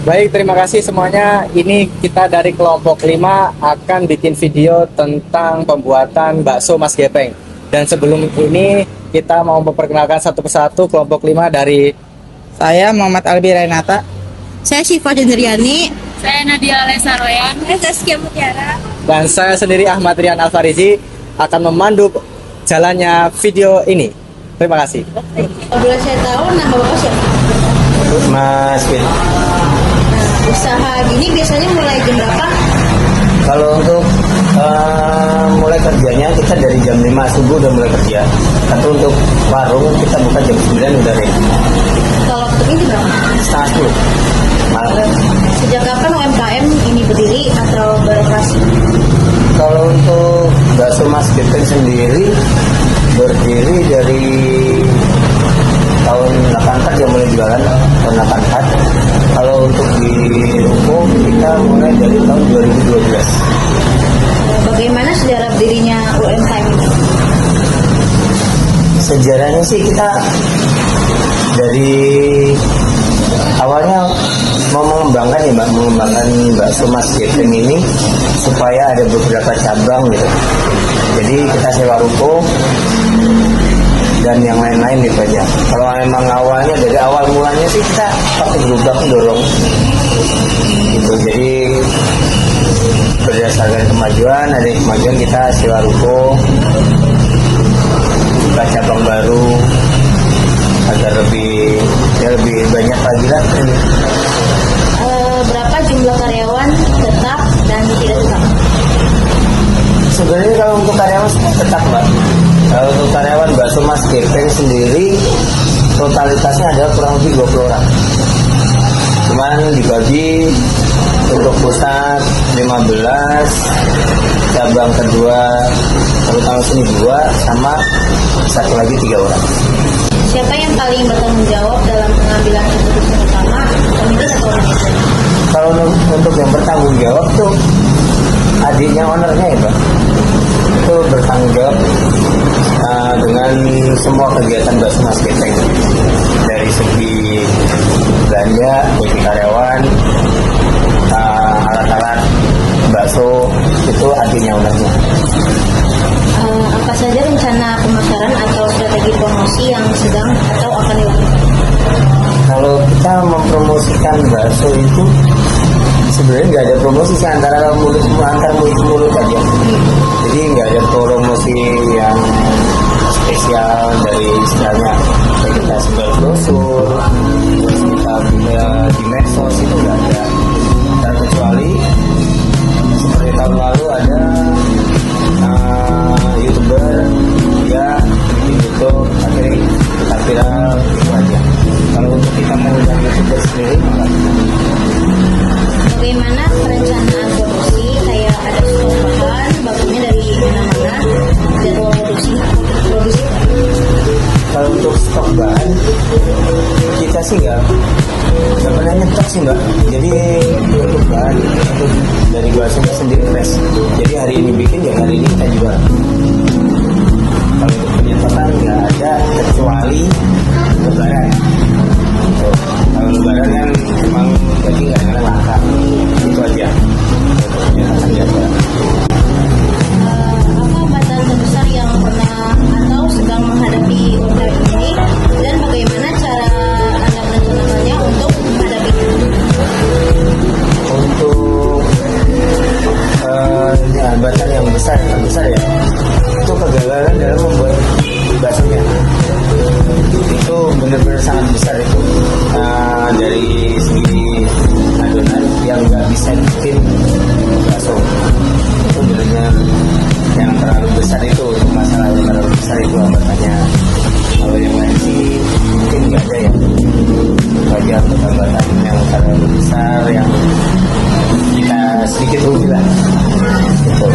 Baik, terima kasih semuanya. Ini kita dari kelompok 5 akan bikin video tentang pembuatan bakso Mas Gepeng. Dan sebelum ini kita mau memperkenalkan satu persatu kelompok 5 dari Saya Muhammad Albi Renata. Saya Syifa Jendriani. Saya Nadia Lesaroyan. Saya Zaskia Mutiara. dan saya sendiri Ahmad Rian Alfarizi akan memandu jalannya video ini. Terima kasih. Boleh saya tahu nama Bapak siapa? Mas Fit. Nah, usaha gini biasanya mulai jam berapa? Kalau untuk mulai kerjanya kita dari jam 5 subuh udah mulai kerja. Tapi untuk warung kita buka jam 9 udah ready. Kalau tutupnya jam berapa? Setengah 10 malam. Sejak kapan UMKM ini berdiri atau beroperasi? Kalau untuk bakso Mas Gepeng sendiri berdiri dari tahun 84 yang mulai jualan, tahun 84. Kalau untuk di ruko kita mulai dari tahun 2012. Bagaimana sejarah berdirinya UMKM ini? Sejarahnya sih kita dari awalnya mau mengembangkan ya Mbak, mengembangkan bakso Mas Gepeng ini supaya ada beberapa cabang gitu. Jadi kita sewa ruko dan yang lain-lain gitu aja. Kalau memang awalnya dari awal mulanya sih kita pakai gerobak dorong gitu. Jadi berdasarkan kemajuan, ada kemajuan kita sewa ruko, buka cabang baru agar lebih banyak lagi lah. Berapa jumlah karyawan tetap dan tidak tetap? Sebenarnya kalau untuk karyawan semua tetap Mbak. Kalau untuk karyawan bakso Mas Gepeng sendiri totalitasnya ada kurang lebih 20 orang. Cuman dibagi untuk pusat 15, cabang kedua terutama sini 2, sama satu lagi 3 orang. Siapa yang paling bertanggung jawab dalam pengambilan keputusan utama, pemilik atau manajer? Kalau untuk yang bertanggung jawab tuh adiknya ownernya ya Mbak, itu bertanggung jawab dengan semua kegiatan bakso Mas Gepeng, dari segi belanja bagi karyawan, alat-alat bakso itu adiknya ownernya. Apa saja rencana pemasaran atau strategi promosi yang sedang atau akan dilakukan? Kalau kita mempromosikan bakso itu sebenarnya nggak ada promosi sih, antar mulut ke mulut aja. Jadi nggak ada promosi yang spesial dari istilahnya kayak kita sebar brosur, terus kita punya di medsos itu nggak ada. Terkecuali seperti tahun lalu ada YouTuber dia bikin YouTube akhirnya kita viral itu aja. Kalau untuk kita mengundang YouTuber sendiri enggak. Bagaimana perencanaan produksi, kayak ada stok bahan, bakunya dari mana-mana, jadwal produksi? Kalau untuk stok bahan kita sih nggak pernah nyetok sih Mbak. Jadi untuk bahan itu dari baksonya sendiri fresh. Jadi hari ini bikin ya hari ini kita jual. Kalau untuk penyetokan nggak ada kecuali lebaran. Kalau lebaran kan memang jadi kadang-kadang langka. Itu aja untuk penyetokan jadwal. Apa hambatan terbesar yang pernah atau sedang menghadapi UMKM ini, dan bagaimana cara Anda merencanakannya untuk menghadapinya? Untuk hambatan yang terbesar ya, itu kegagalan dalam membuat baksonya. Itu benar-benar sangat besar itu. Dari segi adonan yang nggak bisa bikin bakso itu benar yang terlalu besar, itu untuk masalah yang terlalu besar itu hambatannya. Kalau yang lain sih mungkin nggak ada ya. Itu aja untuk hambatan yang terlalu besar yang kita sedikit rugi lah gitu.